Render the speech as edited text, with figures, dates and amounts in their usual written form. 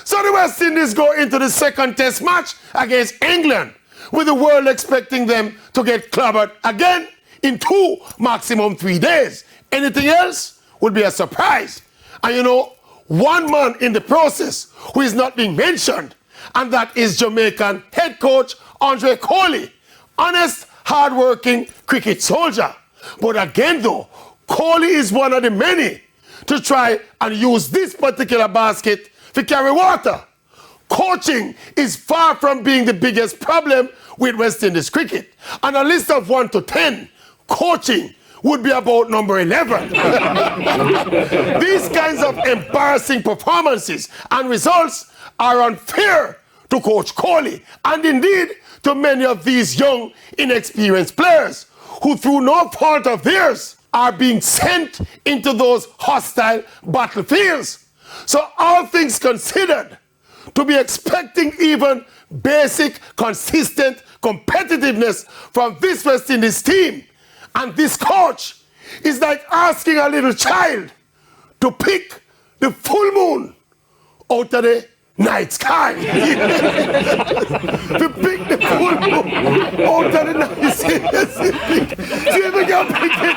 So the West Indies go into the second test match against England, with the world expecting them to get clobbered again in 2, maximum 3 days. Anything else would be a surprise. And you know, one man in the process who is not being mentioned, and that is Jamaican head coach Andre Coley. Honest, hard-working cricket soldier. But again though, Coley is one of the many to try and use this particular basket to carry water. Coaching is far from being the biggest problem with West Indies cricket. On a list of 1 to 10, coaching would be about number 11. These kinds of embarrassing performances and results are unfair to Coach Coley, and indeed to many of these young, inexperienced players who, through no fault of theirs, are being sent into those hostile battlefields. So all things considered, to be expecting even basic, consistent competitiveness from this West Indies team and this coach is like asking a little child to pick the full moon out of the night sky. To pick the full moon out of the night sky. See if we can pick it